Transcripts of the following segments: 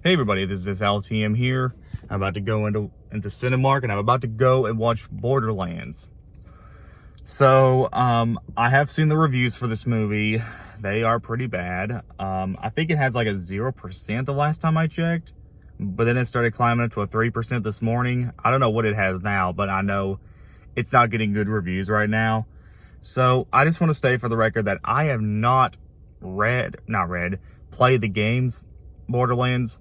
Hey everybody, this is LTM here. I'm about to go into Cinemark and I'm about to go and watch Borderlands. So, I have seen the reviews for this movie. They are pretty bad. I think it has like a 0% the last time I checked, but then it started climbing up to a 3% this morning. I don't know what it has now, but I know it's not getting good reviews right now. So, I just want to state for the record that I have not played the games Borderlands.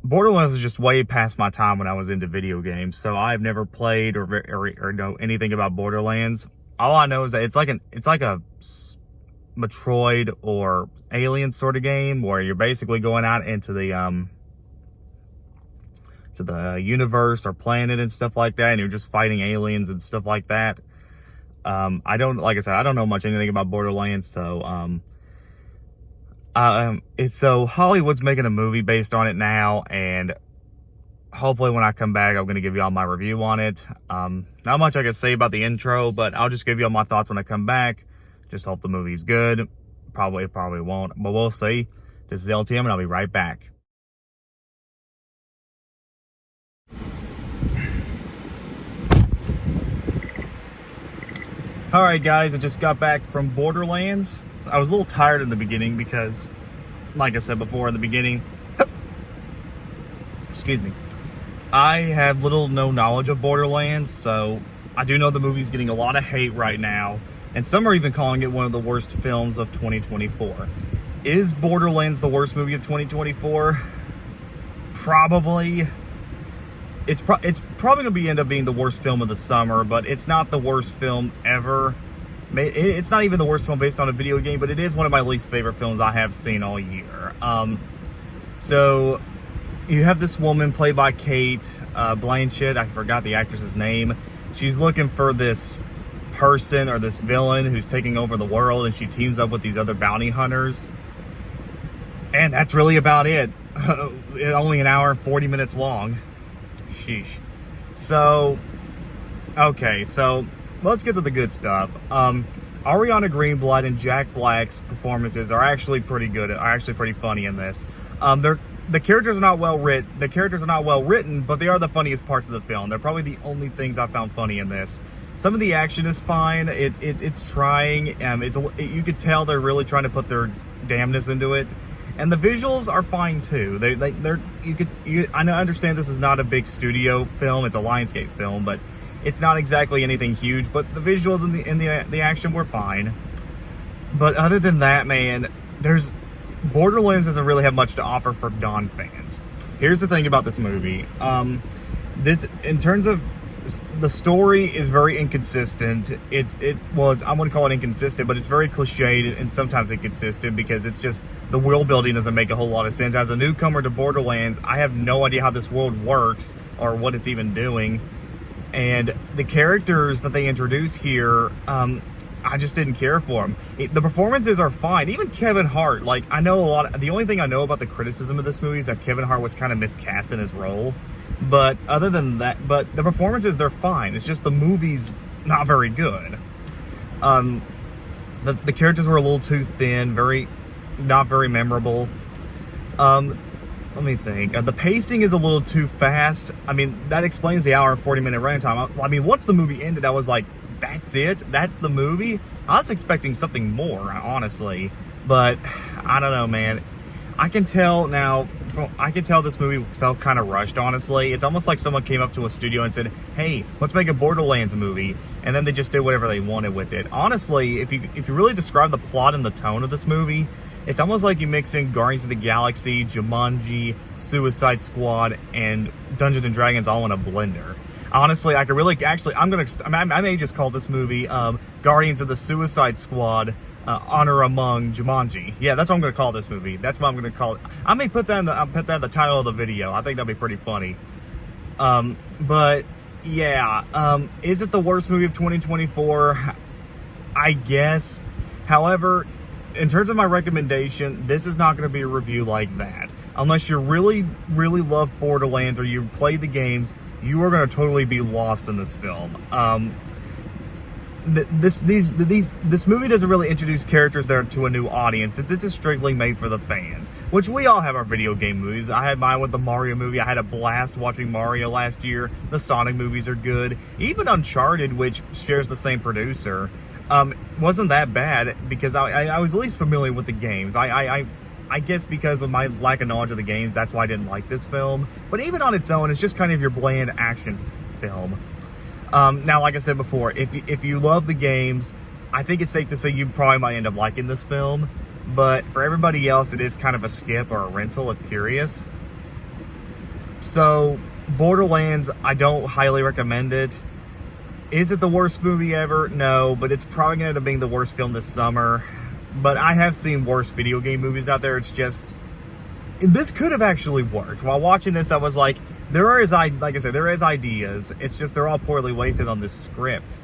Borderlands was just way past my time when I was into video games, so I've never played or know anything about Borderlands. All I know is that it's like a Metroid or Alien sort of game where you're basically going out into the universe or planet and stuff like that, and you're just fighting aliens and stuff like that. I don't know much anything about Borderlands, so so Hollywood's making a movie based on it now, and hopefully when I come back, I'm going to give you all my review on it. Not much I can say about the intro, but I'll just give you all my thoughts when I come back. Just hope the movie's good. It probably won't, but we'll see. This is LTM, and I'll be right back. Alright guys, I just got back from Borderlands. I was a little tired in the beginning because, like I said before in the beginning, excuse me, I have little no knowledge of Borderlands, so I do know the movie's getting a lot of hate right now, and some are even calling it one of the worst films of 2024. Is Borderlands the worst movie of 2024? Probably. It's probably going to end up being the worst film of the summer, but it's not the worst film ever. It's not even the worst film based on a video game, but it is one of my least favorite films I have seen all year. So you have this woman played by Kate Blanchett. I forgot the actress's name. She's looking for this person or this villain who's taking over the world, and she teams up with these other bounty hunters. And that's really about it. Only an hour and 40 minutes long. Sheesh. So, okay, so let's get to the good stuff. Ariana Greenblatt and Jack Black's performances are actually pretty good. Are actually pretty funny in this. The characters are not well written. But they are the funniest parts of the film. They're probably the only things I found funny in this. Some of the action is fine. It's trying. You could tell they're really trying to put their damnness into it. And the visuals are fine too. I understand this is not a big studio film. It's a Lionsgate film, but it's not exactly anything huge. But the visuals and the action were fine. But other than that, man, Borderlands doesn't really have much to offer for non-fans. Here's the thing about this movie. In terms of the story, is very inconsistent. I'm going to call it inconsistent, but it's very cliched and sometimes inconsistent because it's just the world building doesn't make a whole lot of sense. As a newcomer to Borderlands, I have no idea how this world works or what it's even doing. And the characters that they introduce here, I just didn't care for them. The performances are fine. Even Kevin Hart, the only thing I know about the criticism of this movie is that Kevin Hart was kind of miscast in his role. But other than that, the performances, they're fine. It's just the movie's not very good. The characters were a little too thin, not very memorable. Let me think. The pacing is a little too fast. I mean, that explains the hour and 40-minute running time. I mean, once the movie ended, I was like, that's it? That's the movie? I was expecting something more, honestly. But, I don't know, man. I can tell this movie felt kind of rushed, honestly. It's almost like someone came up to a studio and said, hey, let's make a Borderlands movie. And then they just did whatever they wanted with it. Honestly, if you really describe the plot and the tone of this movie, it's almost like you mix in Guardians of the Galaxy, Jumanji, Suicide Squad, and Dungeons & Dragons all in a blender. Honestly, I may just call this movie Guardians of the Suicide Squad, Honor Among Jumanji. Yeah, that's what I'm going to call this movie. That's what I'm going to call it. I may put that in the title of the video. I think that'd be pretty funny. But yeah, is it the worst movie of 2024? I guess. However, in terms of my recommendation, this is not going to be a review like that. Unless you really, really love Borderlands or you played the games, you are going to totally be lost in this film. this movie doesn't really introduce characters there to a new audience. That this is strictly made for the fans, which we all have our video game movies. I had mine with the Mario movie. I had a blast watching Mario last year. The Sonic movies are good. Even Uncharted, which shares the same producer, wasn't that bad because I was at least familiar with the games. I guess because of my lack of knowledge of the games, that's why I didn't like this film. But even on its own, it's just kind of your bland action film. Now, like I said before, if you love the games, I think it's safe to say you probably might end up liking this film. But for everybody else, it is kind of a skip or a rental if curious. So, Borderlands, I don't highly recommend it. Is it the worst movie ever? No, but it's probably going to end up being the worst film this summer. But I have seen worse video game movies out there. It's just, this could have actually worked. While watching this, I was like, there is ideas. It's just they're all poorly wasted on this script.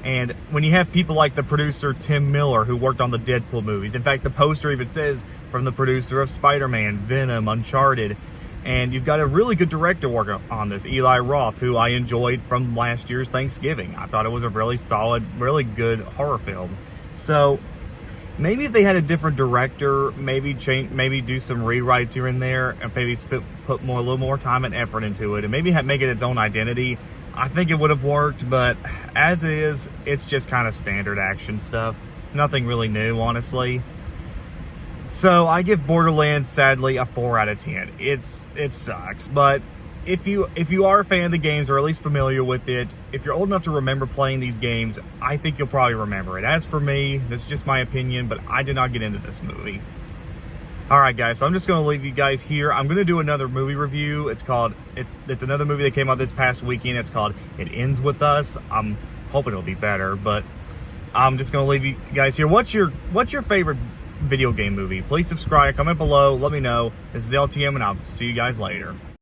And when you have people like the producer Tim Miller, who worked on the Deadpool movies. In fact, the poster even says from the producer of Spider-Man, Venom, Uncharted. And you've got a really good director working on this, Eli Roth, who I enjoyed from last year's Thanksgiving. I thought it was a really solid, really good horror film. So maybe if they had a different director, maybe do some rewrites here and there, and maybe put a little more time and effort into it, and maybe make it its own identity, I think it would have worked. But as is, it's just kind of standard action stuff. Nothing really new, honestly. So I give Borderlands, sadly, a 4 out of 10. It sucks, but if you are a fan of the games or at least familiar with it, if you're old enough to remember playing these games, I think you'll probably remember it. As for me, this is just my opinion, but I did not get into this movie. Alright guys, so I'm just going to leave you guys here. I'm going to do another movie review. It's another movie that came out this past weekend. It's called It Ends With Us. I'm hoping it'll be better, but I'm just going to leave you guys here. What's your favorite video game movie? Please subscribe, comment below, let me know. This is LTM, and I'll see you guys later.